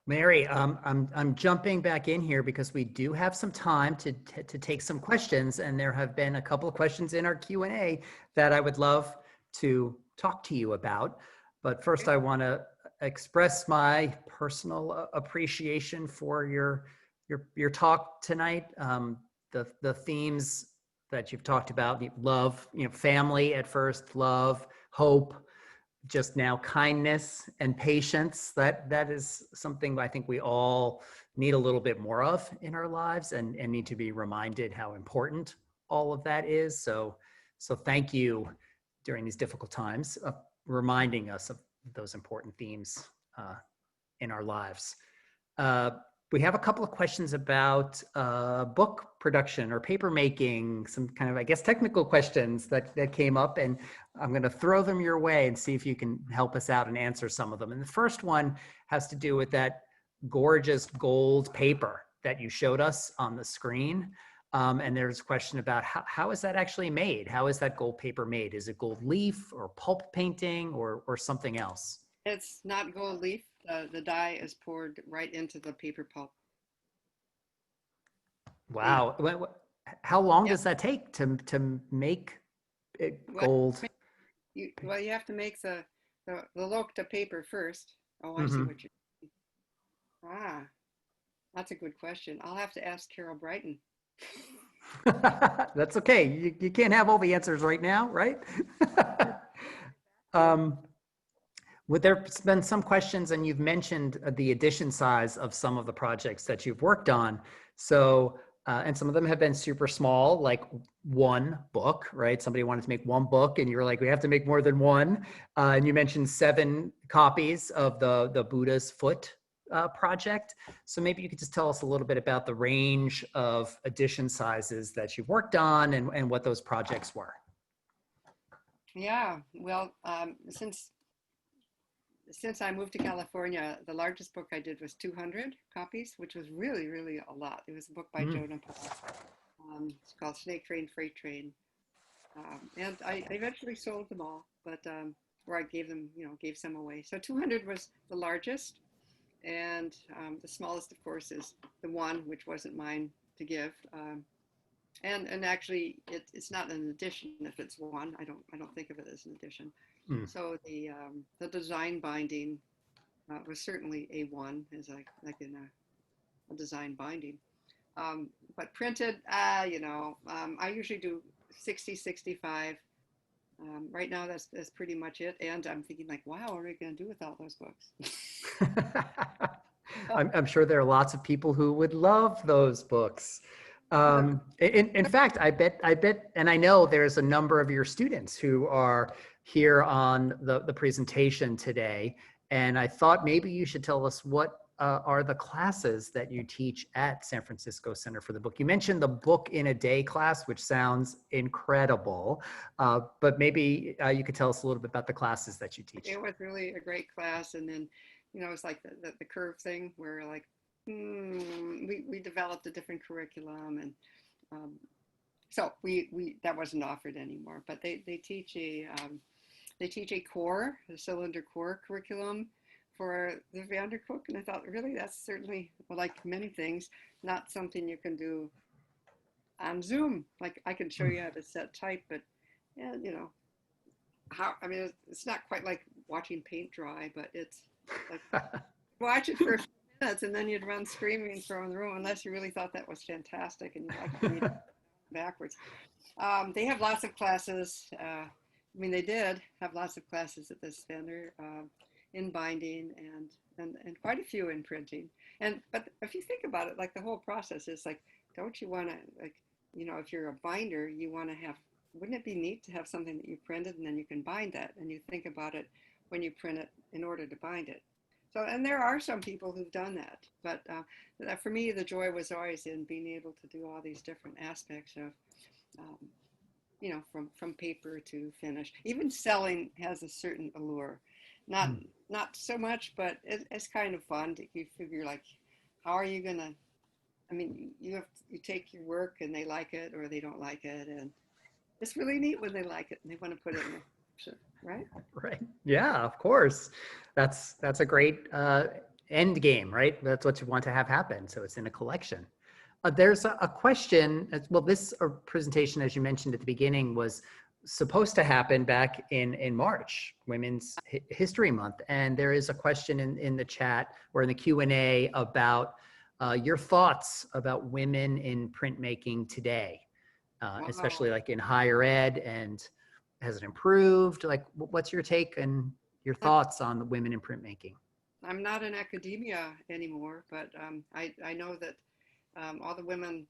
Mary, I'm jumping back in here because we do have some time to take some questions, and there have been a couple of questions in our Q&A that I would love to talk to you about. But first, I want to express my personal appreciation for your talk tonight. The themes that you've talked about, love, family at first, love, hope, just now kindness and patience. That is something I think we all need a little bit more of in our lives, and need to be reminded how important all of that is. So thank you during these difficult times of reminding us of those important themes in our lives. We have a couple of questions about book production or paper making, some kind of, I guess, technical questions that came up, and I'm going to throw them your way and see if you can help us out and answer some of them. And the first one has to do with that gorgeous gold paper that you showed us on the screen. And there's a question about how is that actually made? How is that gold paper made? Is it gold leaf or pulp painting or something else? It's not gold leaf. The dye is poured right into the paper pulp. Wow. How long does that take to make it gold? You have to make the look to paper first. Oh, I see Mm-hmm. what you're saying. Ah, that's a good question. I'll have to ask Carol Brighton. That's okay. You can't have all the answers right now, right? There's been some questions, and you've mentioned the edition size of some of the projects that you've worked on. So, and some of them have been super small, like one book, right? Somebody wanted to make one book, and you were like, we have to make more than one. And you mentioned 7 copies of the Buddha's Foot project. So maybe you could just tell us a little bit about the range of edition sizes that you've worked on and what those projects were. Yeah, well, since I moved to California, the largest book I did was 200 copies, which was really, really a lot. It was a book by Joe Nepal. It's called Snake Train, Freight Train. And I eventually sold them all, but or I gave them, gave some away. So 200 was the largest. And the smallest, of course, is the one, which wasn't mine to give. And actually, it's not an edition if it's one. I don't think of it as an edition. So the design binding was certainly A1, is like in a design binding. But printed, I usually do 60, 65. Right now, that's pretty much it. And I'm thinking like, wow, what are we going to do with all those books? I'm sure there are lots of people who would love those books. In fact, I bet, and I know there's a number of your students who are here on the presentation today. And I thought maybe you should tell us what are the classes that you teach at San Francisco Center for the Book. You mentioned the Book in a Day class, which sounds incredible, but maybe you could tell us a little bit about the classes that you teach. It was really a great class. And then, it's like the curve thing where like, we developed a different curriculum, and so we that wasn't offered anymore. But they teach a core, a cylinder core curriculum for the Vandercook, and I thought, really, that's certainly, like many things, not something you can do on Zoom. Like I can show you how to set type, but yeah, it's not quite like watching paint dry, but it's like watch it for a few minutes and then you'd run screaming from the room unless you really thought that was fantastic and you'd like to read it backwards. They have lots of classes. They did have lots of classes at this vendor in binding and quite a few in printing. But if you think about it, like the whole process is like, don't you want to, like, if you're a binder, you want to have, wouldn't it be neat to have something that you printed and then you can bind that, and you think about it when you print it in order to bind it. So, and there are some people who've done that, but for me, the joy was always in being able to do all these different aspects of, from paper to finish. Even selling has a certain allure, not so much, but it's kind of fun. You figure like, how are you gonna? You take your work and they like it or they don't like it, and it's really neat when they like it and they want to put it in the collection, right? Right. Yeah, of course. That's a great end game, right? That's what you want to have happen. So it's in a collection. There's a question. Well, this presentation, as you mentioned at the beginning, was supposed to happen back in March, Women's History Month. And there is a question in the chat or in the Q&A about your thoughts about women in printmaking today. especially Wow. like in higher ed, and has it improved? Like, what's your take and your I'm, thoughts on the women in printmaking? I'm not in academia anymore, but I know that all the women,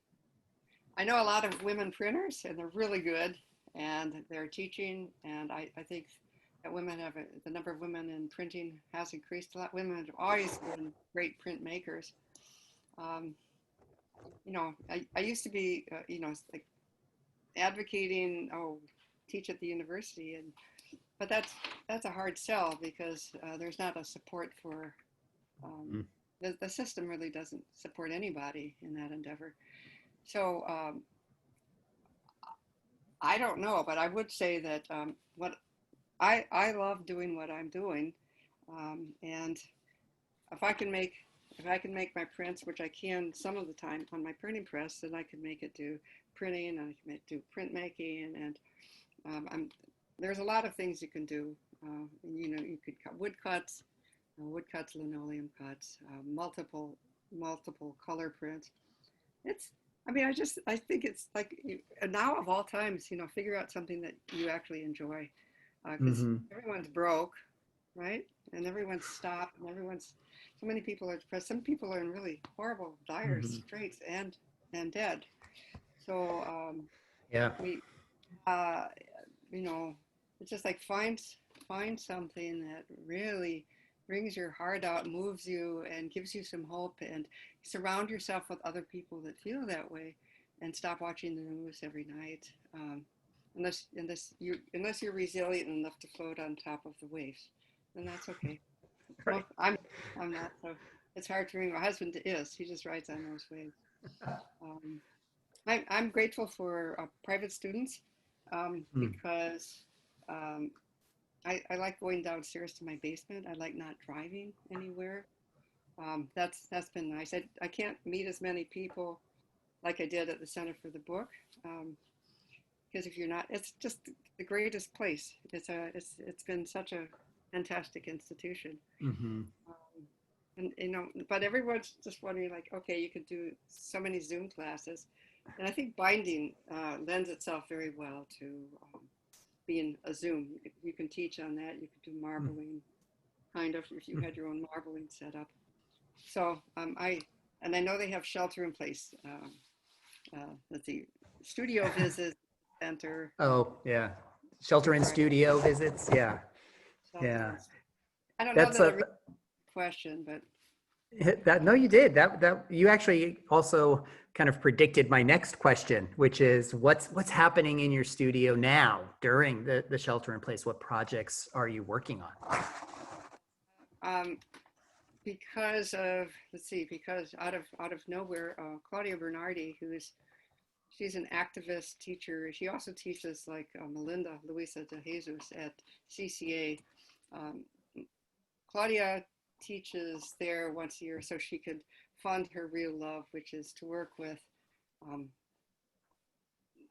I know a lot of women printers, and they're really good, and they're teaching, and I think that women have the number of women in printing has increased a lot. Women have always been great printmakers. Um, I used to be, like advocating, oh, teach at the university, but that's a hard sell because there's not a support for um, Mm. the system really doesn't support anybody in that endeavor. So I don't know, but I would say that what I love doing what I'm doing, and if I can make if I can make my prints, which I can some of the time on my printing press, then I can make it do printing, and I can do printmaking, and there's a lot of things you can do. You could cut wood cuts, linoleum cuts, multiple color prints. It's, I mean, I think it's like now of all times, figure out something that you actually enjoy, because Mm-hmm. everyone's broke, right? And everyone's stopped, and so many people are depressed. Some people are in really horrible, dire Mm-hmm. straits and dead. So Yeah. we, uh, you know, it's just like find something that really brings your heart out, moves you, and gives you some hope, and surround yourself with other people that feel that way, and stop watching the news every night. Unless you're resilient enough to float on top of the waves, then that's okay. Right. I'm not, so it's hard for me. My husband is. He just rides on those waves. Um, I'm grateful for private students, Mm. because um, I like going downstairs to my basement. I like not driving anywhere. That's been nice. I can't meet as many people like I did at the Center for the Book, because if you're not, it's just the greatest place. It's been such a fantastic institution. Mm-hmm. And but everyone's just wondering, like, okay, you could do so many Zoom classes, and I think binding lends itself very well to being a Zoom. You can teach on that. You could do marbling, kind of, if you had your own marbling setup. So I know they have shelter in place. Let's see, studio visits center. Oh, yeah. Shelter in Right, studio visits. Yeah. shelter Yeah. in. I don't know That's that I a really question, but that no, you did. That you actually also kind of predicted my next question, which is what's happening in your studio now during the shelter in place? What projects are you working on? um, because of, let's see, because out of nowhere, Claudia Bernardi, she's an activist teacher. She also teaches like Melinda Luisa de Jesus at CCA. Um, Claudia teaches there once a year so she could fund her real love, which is to work with um,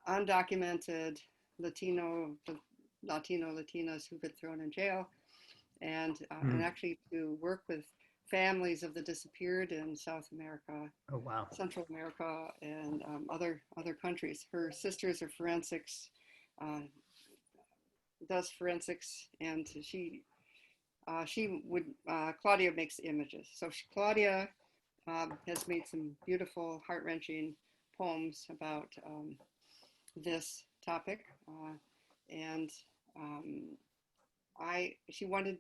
undocumented Latinas who've been thrown in jail, and Mm. actually to work with families of the disappeared in South America, Oh, wow. Central America, and other countries. Her sisters are forensics, uh, does forensics, and she would Claudia makes images. So Claudia has made some beautiful, heart-wrenching poems about this topic, and um, she wanted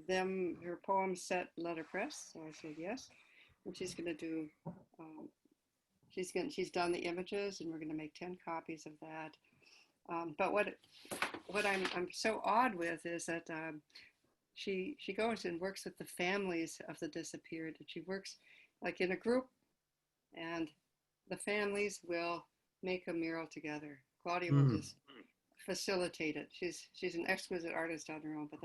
them her poems set letterpress, so I said yes, and she's going to do. Um, she's done the images, and we're going to make 10 copies of that. But what I'm so awed with is that she goes and works with the families of the disappeared, and she works like in a group, and the families will make a mural together. Claudia will Mm. just facilitate it. She's an exquisite artist on her own, but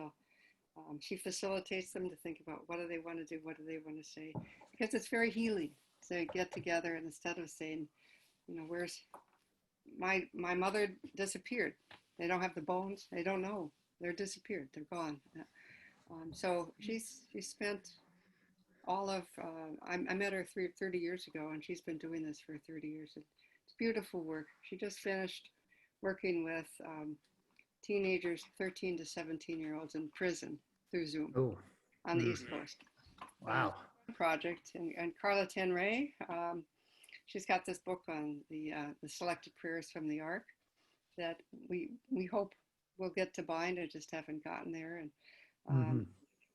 she facilitates them to think about what do they want to do, what do they want to say, because it's very healing to get together, and instead of saying, where's my mother disappeared, they don't have the bones, they don't know, they're disappeared, they're gone. So she spent all of I met her 30 years ago, and she's been doing this for 30 years. And beautiful work. She just finished working with teenagers, 13 to 17-year-olds in prison through Zoom Oh, on the East Coast. wow. Project and Carla Tenray, she's got this book on the selected prayers from the Ark that we hope we'll get to bind. I just haven't gotten there. And Mm-hmm.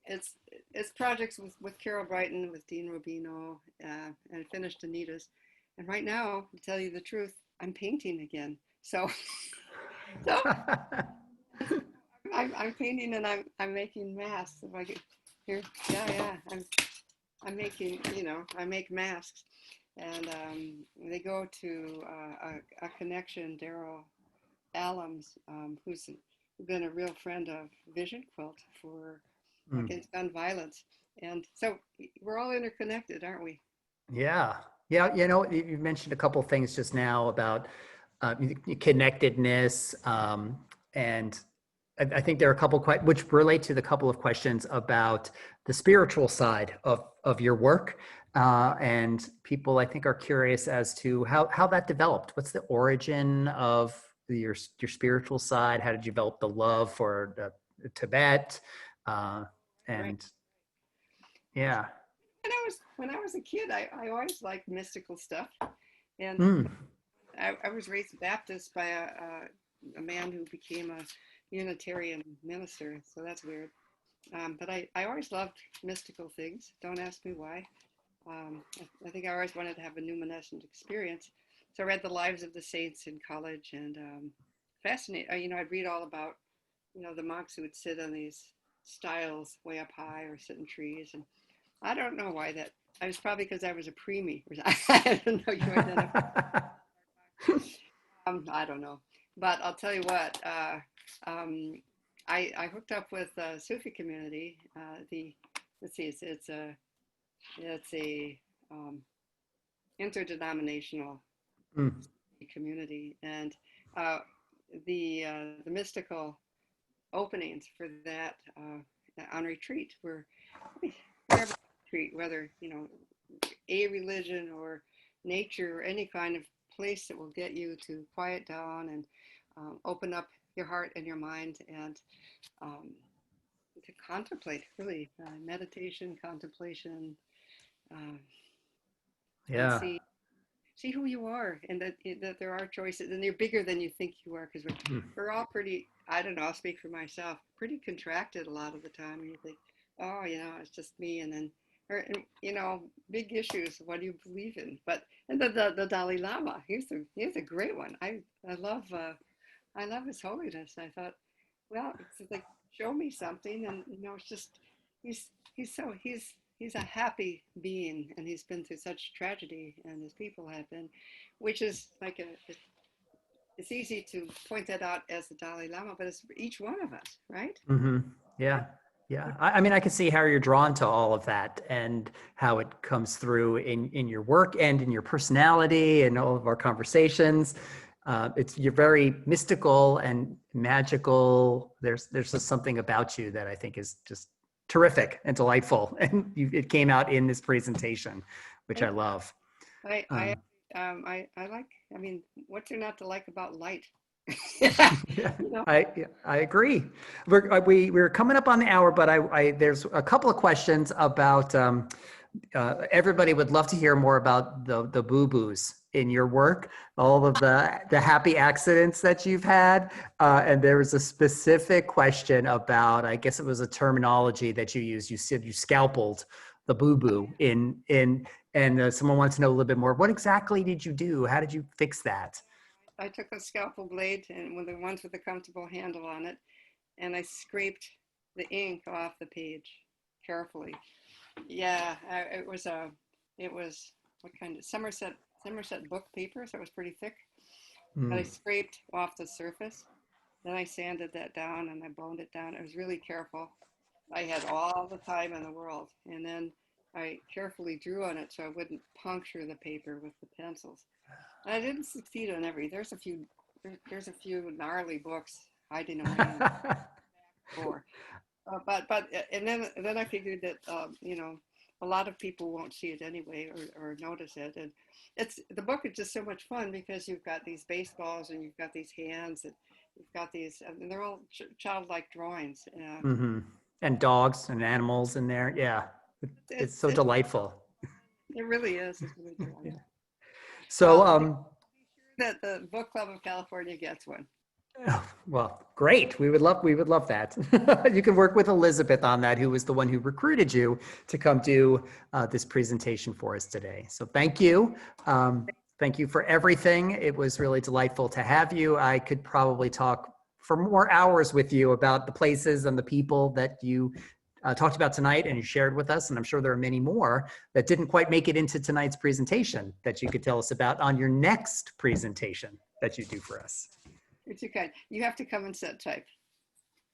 it's projects with Carol Brighton, with Dean Rubino, and finished Anita's. And right now, to tell you the truth, I'm painting again. So I'm painting and I'm making masks. If I could here, yeah, I'm making, I make masks, and they go to a connection, Daryl Allums, who's been a real friend of Vision Quilt for against gun violence, and so we're all interconnected, aren't we? Yeah. Yeah. You mentioned a couple things just now about connectedness. And I think there are a couple which relate to the couple of questions about the spiritual side of your work. And people, I think, are curious as to how that developed. What's the origin of your spiritual side? How did you develop the love for Tibet? And Right. yeah. When I was a kid, I always liked mystical stuff, and Mm. I was raised Baptist by a man who became a Unitarian minister, so that's weird. But I always loved mystical things. Don't ask me why. I think I always wanted to have a luminescent experience. So I read the lives of the saints in college, and fascinated. I'd read all about, the monks who would sit on these stiles way up high or sit in trees. And I don't know why that. I was probably because I was a preemie. I don't know. You identify. I don't know, but I'll tell you what. I hooked up with the Sufi community. Let's see, it's a interdenominational community, and the mystical openings for that on retreat were wherever retreat, whether a religion or nature or any kind of place that will get you to quiet down and open up your heart and your mind and to contemplate, really, meditation, contemplation, and Yeah. see who you are, and that there are choices, and you're bigger than you think you are, because we're all pretty, I don't know, I'll speak for myself, pretty contracted a lot of the time, and you think, oh, it's just me, and then, or, big issues, what do you believe in? But, and the Dalai Lama, he's a great one. I love His Holiness. I thought, well, it's like, show me something, and it's just he's he's a happy being, and he's been through such tragedy, and his people have been, which is like it's easy to point that out as the Dalai Lama, but it's each one of us, right? Mm-hmm. Yeah. Yeah. I mean, I can see how you're drawn to all of that and how it comes through in your work and in your personality and all of our conversations. You're very mystical and magical. There's just something about you that I think is just terrific and delightful. And it came out in this presentation, which I love. I like, I mean, what's there not to like about light? Yeah, I agree. We're coming up on the hour, but there's a couple of questions about everybody would love to hear more about the boo-boos in your work, all of the happy accidents that you've had. And there was a specific question about, I guess it was a terminology that you used. You said you scalpeled the boo-boo and someone wants to know a little bit more. What exactly did you do? How did you fix that? I took a scalpel blade and one of the ones with a comfortable handle on it, and I scraped the ink off the page carefully. Yeah, it was what kind of Somerset book paper, so it was pretty thick. But I scraped off the surface. Then I sanded that down and I boned it down. I was really careful. I had all the time in the world, and then I carefully drew on it so I wouldn't puncture the paper with the pencils. I didn't succeed on every. There's a few gnarly books hiding away in the floor. But and then I figured that a lot of people won't see it anyway or notice it. And the book is just so much fun because you've got these baseballs and you've got these hands and you've got these, and they're all childlike drawings. Mm-hmm. And dogs and animals in there. Yeah. It's so delightful. It really is. It's really delightful. Yeah. So, that the Book Club of California gets one. well, great. We would love that. You can work with Elizabeth on that, who was the one who recruited you to come do this presentation for us today. So thank you. Thank you for everything. It was really delightful to have you. I could probably talk for more hours with you about the places and the people that you talked about tonight and you shared with us. And I'm sure there are many more that didn't quite make it into tonight's presentation that you could tell us about on your next presentation that you do for us. It's okay. You have to come and set type.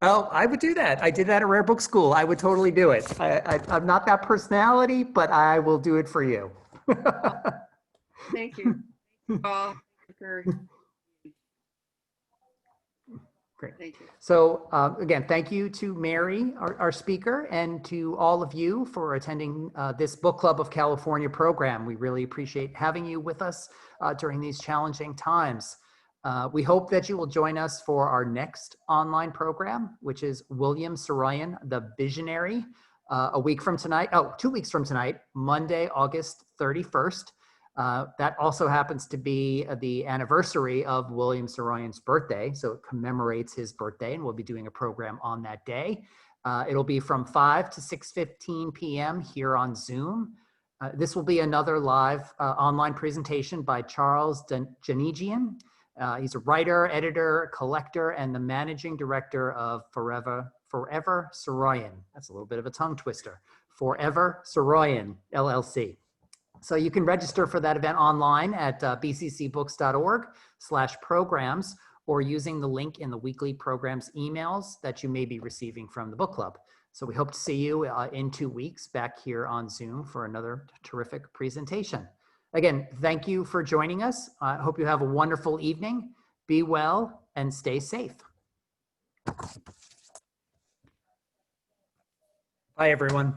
Oh, I would do that. I did that at Rare Book School. I would totally do it. I'm not that personality, but I will do it for you. Thank you. Great. Thank you. So again, thank you to Mary, our speaker, and to all of you for attending this Book Club of California program. We really appreciate having you with us during these challenging times. We hope that you will join us for our next online program, which is William Saroyan, the Visionary, a week from tonight. Oh, 2 weeks from tonight, Monday, August 31st. That also happens to be the anniversary of William Saroyan's birthday. So it commemorates his birthday, and we'll be doing a program on that day. It'll be from 5 to 6:15 p.m. here on Zoom. This will be another live online presentation by Charles Janigian. He's a writer, editor, collector, and the managing director of Forever Saroyan. That's a little bit of a tongue twister. Forever Saroyan, LLC. So you can register for that event online at bccbooks.org/programs or using the link in the weekly programs emails that you may be receiving from the book club. So we hope to see you in 2 weeks back here on Zoom for another terrific presentation. Again, thank you for joining us. I hope you have a wonderful evening. Be well and stay safe. Bye, everyone.